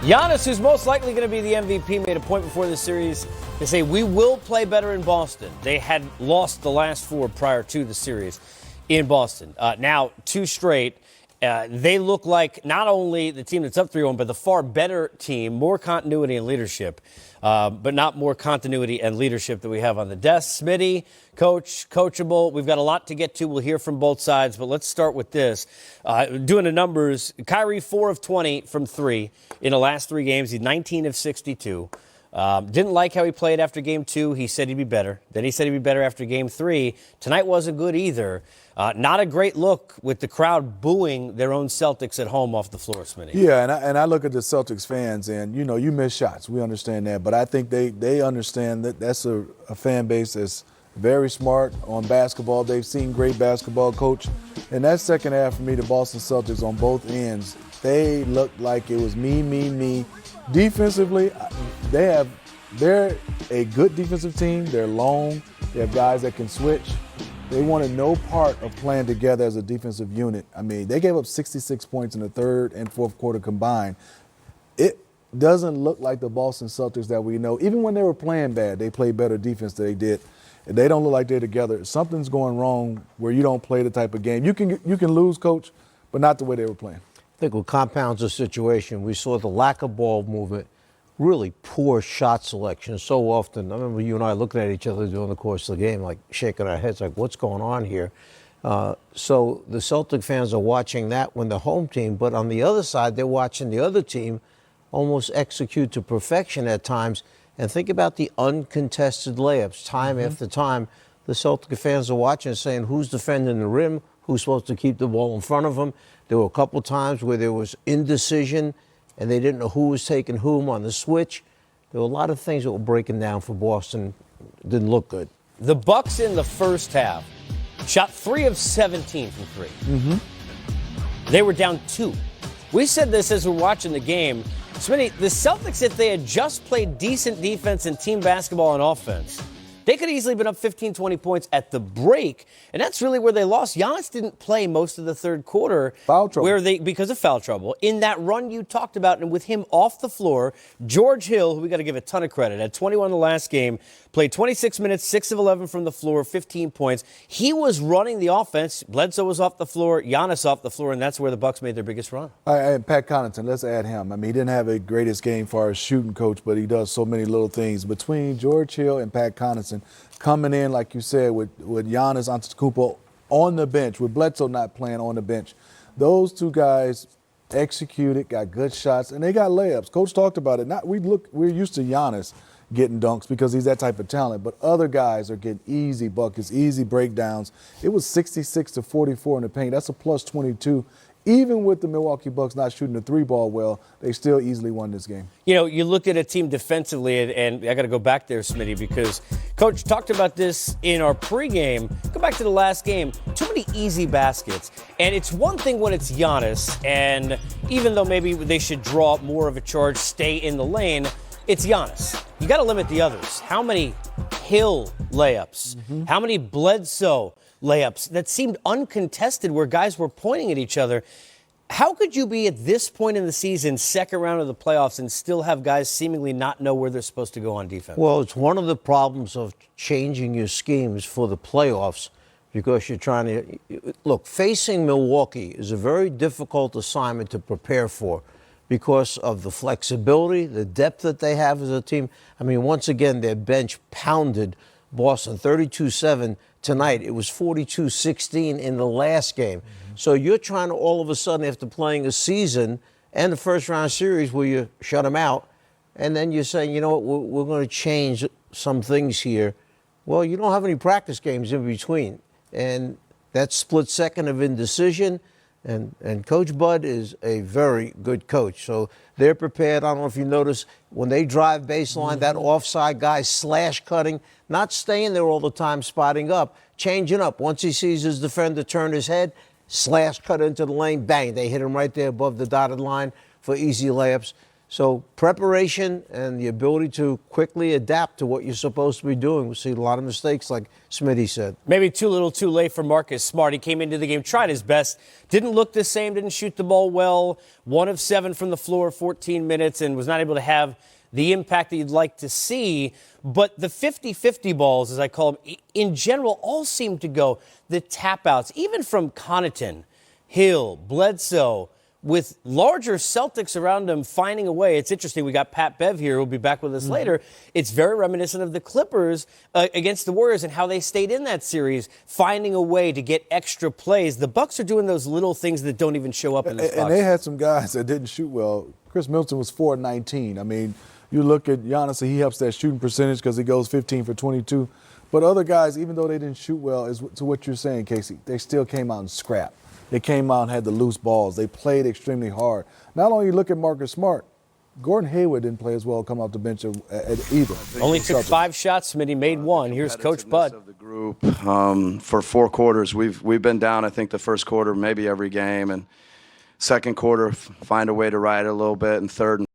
Giannis, who's most likely going to be the MVP, made a point before the series to say we will play better in Boston. They had lost the last 4 prior to the series in Boston. Now, 2 straight. They look like not only the team that's up 3-1, but the far better team, more continuity and leadership, but not more continuity and leadership that we have on the desk. Smitty, coach, coachable. We've got a lot to get to. We'll hear from both sides, but let's start with this. Doing the numbers, Kyrie 4 of 20 from 3 in the last 3 games. He's 19 of 62. Didn't like how he played after game 2. He said he'd be better. Then he said he'd be better after game 3. Tonight wasn't good either. Not a great look with the crowd booing their own Celtics at home off the floor, Smitty. Yeah, and I look at the Celtics fans, and, you miss shots. We understand that. But I think they understand that that's a fan base that's very smart on basketball. They've seen great basketball coach. And that second half for me, the Boston Celtics on both ends, they looked like it was me. Defensively, they're a good defensive team. They're long. They have guys that can switch. They wanted no part of playing together as a defensive unit. I mean, they gave up 66 points in the third and fourth quarter combined. It doesn't look like the Boston Celtics that we know. Even when they were playing bad, they played better defense than they did. They don't look like they're together. Something's going wrong where you don't play the type of game. You can lose, Coach, but not the way they were playing. I think what compounds the situation, we saw the lack of ball movement, really poor shot selection so often. I remember you and I looking at each other during the course of the game, like shaking our heads, like, what's going on here? So the Celtic fans are watching that when the home team, but on the other side, they're watching the other team almost execute to perfection at times. And think about the uncontested layups time after time. The Celtic fans are watching and saying, who's defending the rim? Who's supposed to keep the ball in front of them? There were a couple times where there was indecision and they didn't know who was taking whom on the switch. There were a lot of things that were breaking down for Boston. It didn't look good. The Bucks in the first half shot 3 of 17 from 3. They were down 2. We said this as we're watching the game. Smitty, the Celtics, if they had just played decent defense and team basketball and offense, they could have easily been up 15, 20 points at the break, and that's really where they lost. Giannis didn't play most of the third quarter because of foul trouble. In that run you talked about, and with him off the floor, George Hill, who we got to give a ton of credit, had 21 in the last game, played 26 minutes, 6 of 11 from the floor, 15 points. He was running the offense. Bledsoe was off the floor, Giannis off the floor, and that's where the Bucks made their biggest run. And Pat Connaughton, let's add him. I mean, he didn't have a greatest game for our shooting coach, but he does so many little things. Between George Hill and Pat Connaughton coming in, like you said, with Giannis Antetokounmpo on the bench, with Bledsoe not playing on the bench, those two guys executed, got good shots, and they got layups. Coach talked about it. We're used to Giannis getting dunks because he's that type of talent, but other guys are getting easy buckets, easy breakdowns. It was 66-44 in the paint. That's a plus 22. Even with the Milwaukee Bucks not shooting the 3-ball well, they still easily won this game. You look at a team defensively, and I got to go back there, Smitty, because Coach talked about this in our pregame. Go back to the last game. Too many easy baskets. And it's one thing when it's Giannis, and even though maybe they should draw more of a charge, stay in the lane, it's Giannis. You got to limit the others. How many Hill layups? How many Bledsoe layups that seemed uncontested where guys were pointing at each other? How could you be at this point in the season, second round of the playoffs, and still have guys seemingly not know where they're supposed to go on defense? Well, it's one of the problems of changing your schemes for the playoffs because you're trying to look, facing Milwaukee is a very difficult assignment to prepare for because of the flexibility, the depth that they have as a team. I mean, once again, their bench pounded Boston 32-7. Tonight, it was 42-16 in the last game. So you're trying to all of a sudden, after playing a season and the first-round series where you shut them out, and then you're saying, you know what, we're going to change some things here. Well, you don't have any practice games in between. And that split second of indecision, and Coach Bud is a very good coach. So they're prepared. I don't know if you notice, when they drive baseline, that offside guy slash cutting, not staying there all the time, spotting up, changing up. Once he sees his defender turn his head, slash cut into the lane, bang, they hit him right there above the dotted line for easy layups. So preparation and the ability to quickly adapt to what you're supposed to be doing. We see a lot of mistakes, like Smitty said. Maybe too little too late for Marcus Smart. He came into the game, tried his best, didn't look the same, didn't shoot the ball well, 1 of 7 from the floor, 14 minutes, and was not able to have the impact that you'd like to see. But the 50-50 balls, as I call them, in general, all seem to go. The tap-outs, even from Connaughton, Hill, Bledsoe, with larger Celtics around them finding a way. It's interesting. We got Pat Bev here, who'll be back with us later. It's very reminiscent of the Clippers against the Warriors and how they stayed in that series, finding a way to get extra plays. The Bucks are doing those little things that don't even show up in this box. And they had some guys that didn't shoot well. Chris Middleton was 4-19. I mean, you look at Giannis, and he helps that shooting percentage because he goes 15 for 22. But other guys, even though they didn't shoot well, is to what you're saying, Casey, they still came out and scrapped. They came out and had the loose balls. They played extremely hard. Not only look at Marcus Smart, Gordon Hayward didn't play as well come off the bench either. Only took 5 shots, Smitty made 1. Here's Coach Bud. Of the group, for 4 quarters, we've been down, I think, the first quarter, maybe every game. And second quarter, find a way to ride it a little bit. And third and